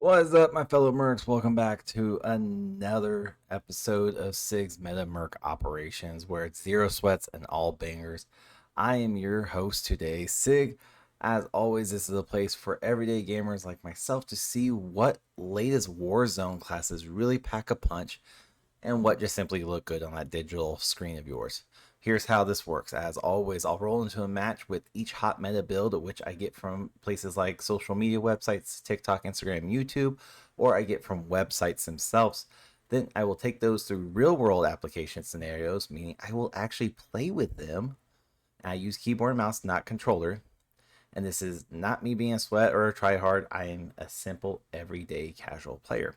What is up, my fellow Mercs? Welcome back to another episode of SIG's Meta Merc Operations, where it's zero sweats and all bangers. I am your host today, SIG. As always, this is a place for everyday gamers like myself to see what latest Warzone classes really pack a punch and what just simply look good on that digital screen of yours. Here's how this works. As always, I'll roll into a match with each hot meta build, which I get from places like social media websites, TikTok, Instagram, YouTube, or I get from websites themselves. Then I will take those through real world application scenarios, meaning I will actually play with them. I use keyboard and mouse, not controller. And this is not me being a sweat or a try hard. I am a simple, everyday, casual player.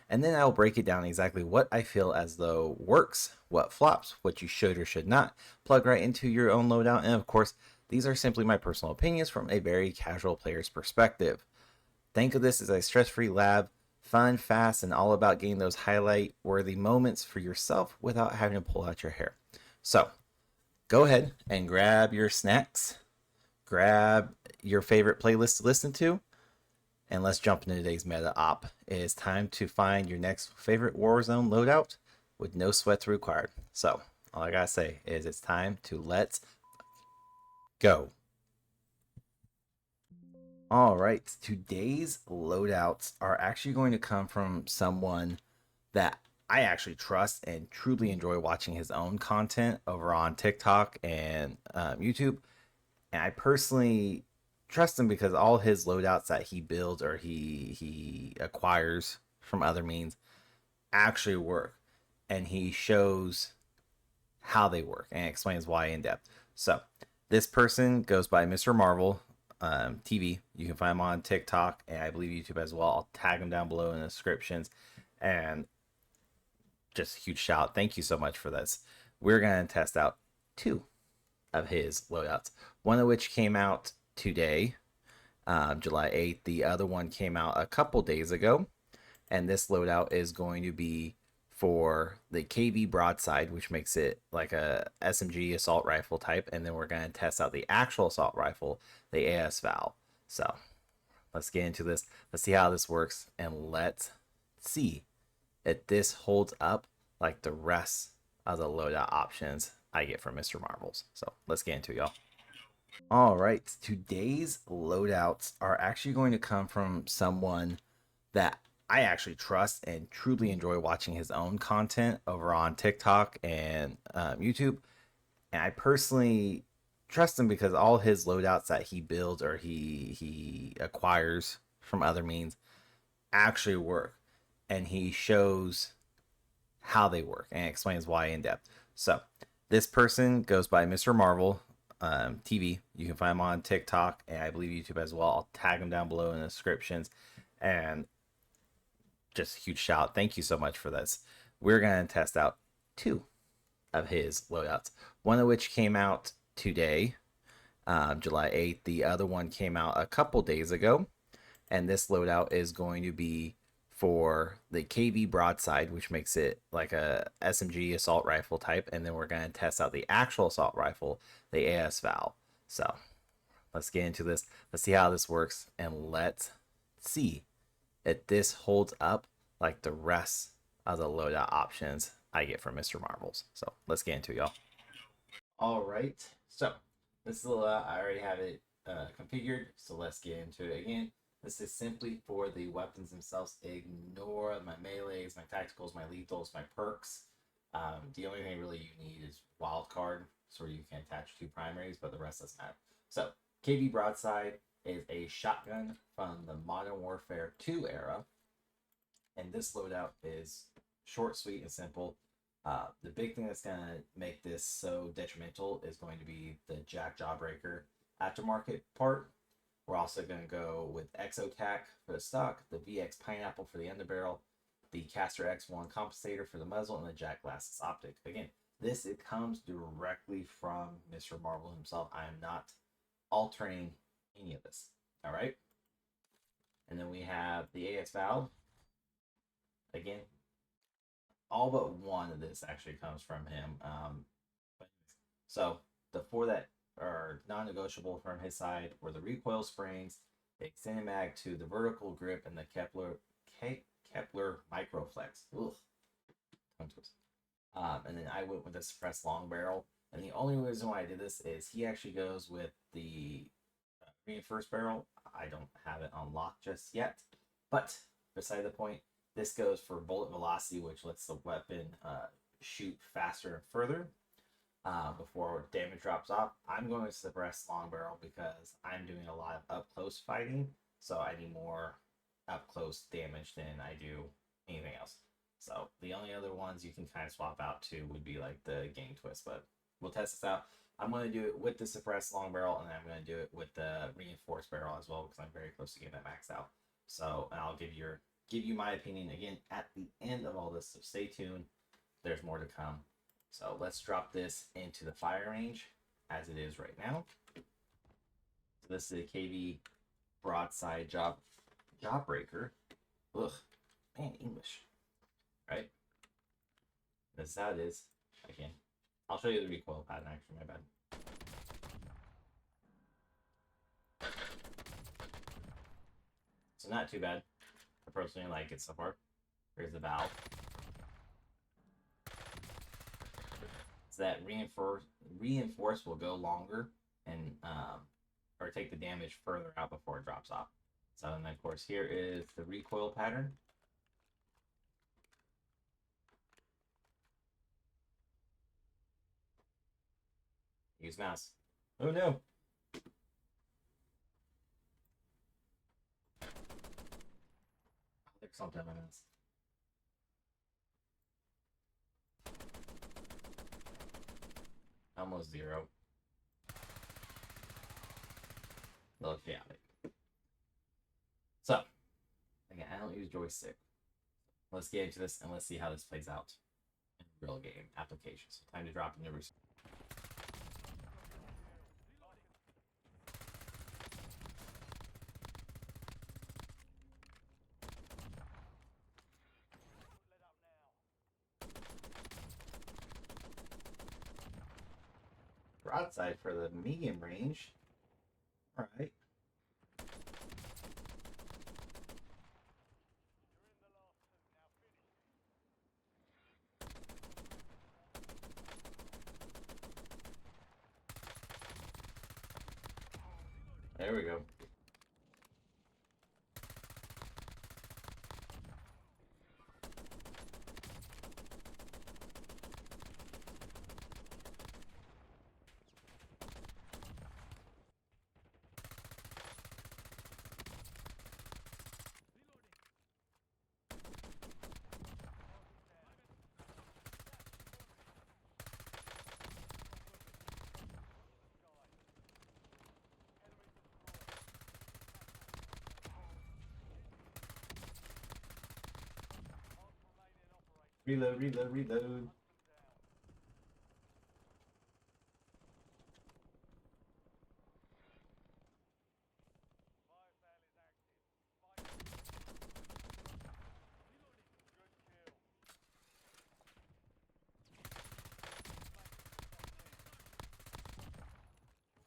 And then I'll break it down exactly what I feel as though works, what flops, what you should or should not plug right into your own loadout. And of course, these are simply my personal opinions from a very casual player's perspective. Think of this as a stress free lab, fun, fast, and all about getting those highlight worthy moments for yourself without having to pull out your hair. So go ahead and grab your snacks, grab your favorite playlist to listen to, and let's jump into today's meta op. It is time to find your next favorite Warzone loadout with no sweats required. So, all I gotta say is it's time to let's go. All right, today's loadouts are actually going to come from someone that I actually trust and truly enjoy watching his own content over on TikTok and YouTube. And I personally trust him because all his loadouts that he builds or he acquires from other means actually work, and he shows how they work and explains why in depth. So this person goes by Mr. Marvel TV. You can find him on TikTok and I believe YouTube as well. I'll tag him down below in the descriptions. And just a huge shout. Thank you so much for this. We're going to test out two of his loadouts, one of which came out today, July 8th. The other one came out a couple days ago. And this loadout is going to be for the KV Broadside, which makes it like a SMG assault rifle type. And then we're going to test out the actual assault rifle, the AS VAL. So let's get into this. Let's see how this works. And let's see if this holds up like the rest of the loadout options I get from Mr. Marvels. So let's get into it, y'all. All right, today's loadouts are actually going to come from someone that I actually trust and truly enjoy watching his own content over on TikTok and YouTube. And I personally trust him because all his loadouts that he builds or he acquires from other means actually work, and he shows how they work and explains why in depth. So this person goes by Mr. Marvel TV. You can find him on TikTok and I believe YouTube as well. I'll tag him down below in the descriptions. And just a huge shout. Thank you so much for this. We're going to test out two of his loadouts, one of which came out today, July 8th. The other one came out a couple days ago. And this loadout is going to be for the KV Broadside, which makes it like a SMG assault rifle type. And then we're going to test out the actual assault rifle, the AS VAL. So let's get into this. Let's see how this works. And let's see if this holds up like the rest of the loadout options I get from Mr. Marvels. So let's get into it, y'all. All right. So this is I already have it configured. So let's get into it again. This is simply for the weapons themselves. Ignore my melees, my tacticals, my lethals, my perks. The only thing really you need is wildcard, so you can attach two primaries, but the rest doesn't matter. So KV Broadside is a shotgun from the Modern Warfare 2 era, and this loadout is short, sweet, and simple. The big thing that's going to make this so detrimental is going to be the Jack Jawbreaker aftermarket part. We're also going to go with Exotac for the stock, the VX Pineapple for the underbarrel, the Caster X1 compensator for the muzzle, and the Jack Glasses optic. Again, it comes directly from Mr. Marvel himself. I am not altering any of this. All right. And then we have the AS Valve. Again, all but one of this actually comes from him. So the four that are non-negotiable from his side were the recoil springs, the extended mag to the vertical grip, and the Kepler flex. Ugh. And then I went with a suppressed long barrel. And the only reason why I did this is he actually goes with the reinforced barrel. I don't have it unlocked just yet. But beside the point, this goes for bullet velocity, which lets the weapon shoot faster and further before damage drops off. I'm going to suppress long barrel because I'm doing a lot of up close fighting, so I need more up close damage than I do anything else. So the only other ones you can kind of swap out to would be like the gang twist, but we'll test this out. I'm going to do it with the suppressed long barrel, and then I'm going to do it with the reinforced barrel as well because I'm very close to getting that maxed out. So I'll give you my opinion again at the end of all this, so stay tuned. There's more to come. So let's drop this into the fire range as it is right now. So this is a KV broadside jawbreaker. Ugh, man, English, right? This is how it is. Again, I'll show you the recoil pattern. Actually, my bad. So not too bad. I personally like it so far. Here's the VAL. So that reinforce will go longer and or take the damage further out before it drops off. So and of course here is the recoil pattern. Use mouse. Oh no. There's something on this. Almost zero. Look, yeah. So, again, I don't use joystick. Let's get into this and let's see how this plays out in real game applications. Time to drop into research. Broadside for the medium range. All right. There we go. Reload, reload, reload.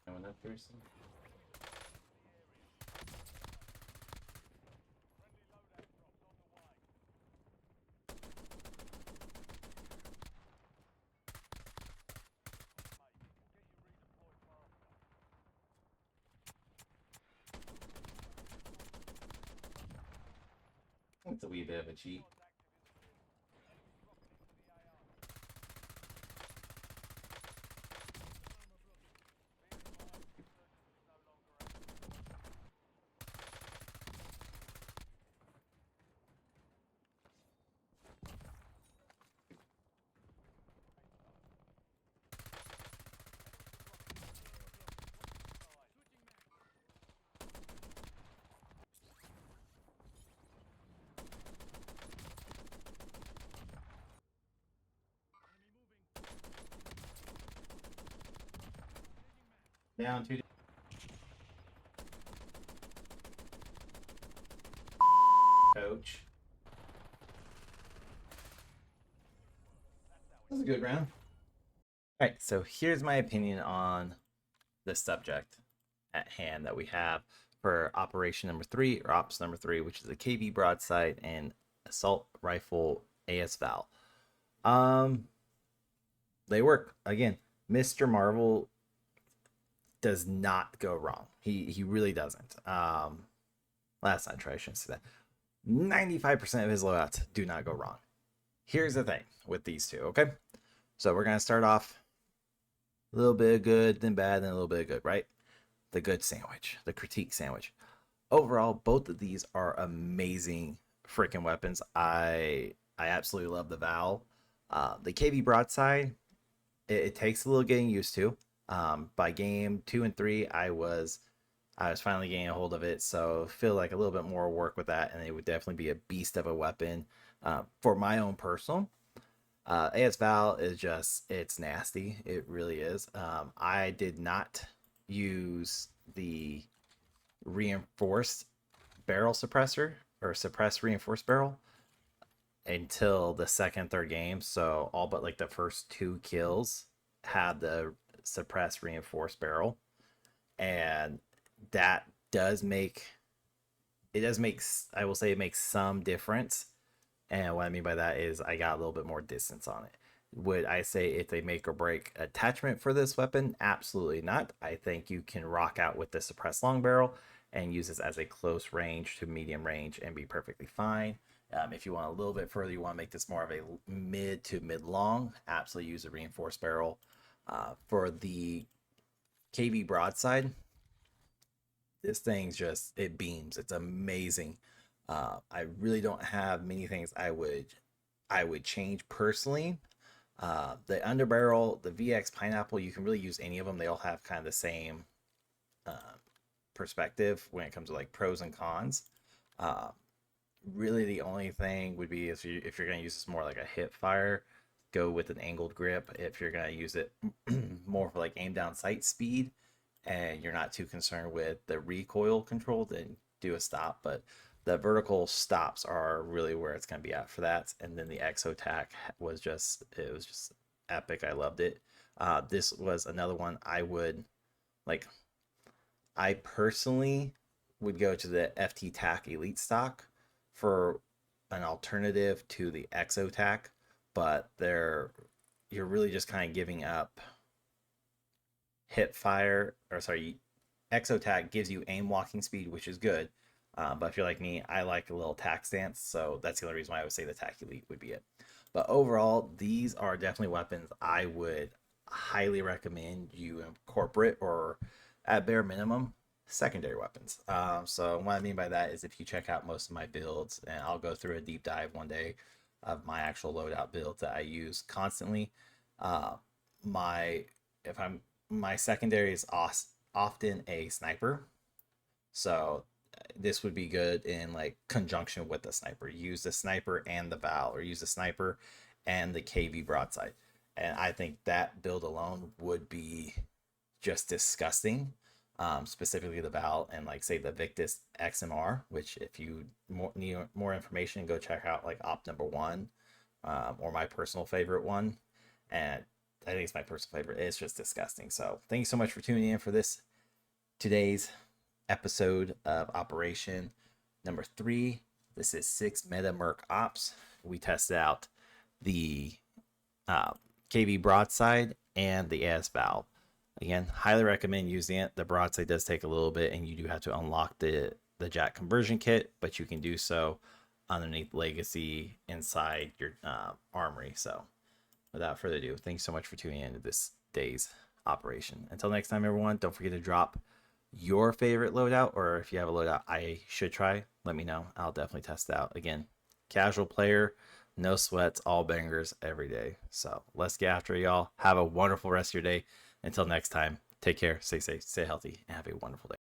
No one up here, so. It's a wee bit of a cheat. Down 2. Coach. That was a good round. All right, so here's my opinion on the subject at hand that we have for operation number 3 or ops number 3, which is a KV broadside and assault rifle AS VAL. Um, they work again. Mr. Marvel does not go wrong. He really doesn't. Last time I shouldn't say that. 95% of his loadouts do not go wrong. Here's the thing with these two, okay? So we're gonna start off a little bit of good, then bad, then a little bit of good, right? The good sandwich, the critique sandwich. Overall, both of these are amazing freaking weapons. I absolutely love the VAL. The KV Broadside, it takes a little getting used to. By game 2 and 3, I was finally getting a hold of it, so feel like a little bit more work with that, and it would definitely be a beast of a weapon for my own personal. AS VAL is just, it's nasty. It really is. I did not use the reinforced barrel suppressor or suppressed reinforced barrel until the second, third game. So all but like the first 2 kills had the suppressed reinforced barrel, and that does make I will say it makes some difference. And what I mean by that is I got a little bit more distance on it. Would I say it's a make or break attachment for this weapon? Absolutely not. I think you can rock out with the suppressed long barrel and use this as a close range to medium range and be perfectly fine. If you want a little bit further, you want to make this more of a mid to mid long, absolutely use a reinforced barrel. For the KV Broadside, this thing's just, it beams. It's amazing. I really don't have many things I would change personally. The underbarrel, the VX Pineapple, you can really use any of them. They all have kind of the same perspective when it comes to like pros and cons. Really, the only thing would be if you're going to use this more like a hip fire, go with an angled grip. If you're going to use it more for like aim down sight speed, and you're not too concerned with the recoil control, then do a stop. But the vertical stops are really where it's going to be at for that. And then the exo tack was just, it was just epic. I loved it. This was another one I would like. I personally would go to the FT tack elite stock for an alternative to the exo tack, but you're really just kind of giving up hip fire, or sorry, exo tack gives you aim walking speed, which is good. But if you're like me, I like a little tack stance, so that's the only reason why I would say the tack elite would be it. But overall, these are definitely weapons I would highly recommend you incorporate, or at bare minimum, secondary weapons. So what I mean by that is if you check out most of my builds, and I'll go through a deep dive one day of my actual loadout builds that I use constantly. My secondary is often a sniper, so this would be good in like conjunction with the sniper. Use the sniper and the VAL, or use the sniper and the KV Broadside, and I think that build alone would be just disgusting. Specifically the VAL and like say the Victus XMR, which if you need more information, go check out like op number 1, or my personal favorite one. And I think it's my personal favorite. It's just disgusting. So thank you so much for tuning in for today's episode of Operation number 3. This is 6 Meta Merc Ops. We tested out the KV Broadside and the AS VAL. Again, highly recommend using it. The Broadside does take a little bit, and you do have to unlock the jack conversion kit, but you can do so underneath Legacy inside your armory. So without further ado, thanks so much for tuning in to this day's operation. Until next time, everyone, don't forget to drop your favorite loadout, or if you have a loadout I should try, let me know. I'll definitely test it out. Again, casual player, no sweats, all bangers every day. So let's get after it, y'all. Have a wonderful rest of your day. Until next time, take care, stay safe, stay healthy, and have a wonderful day.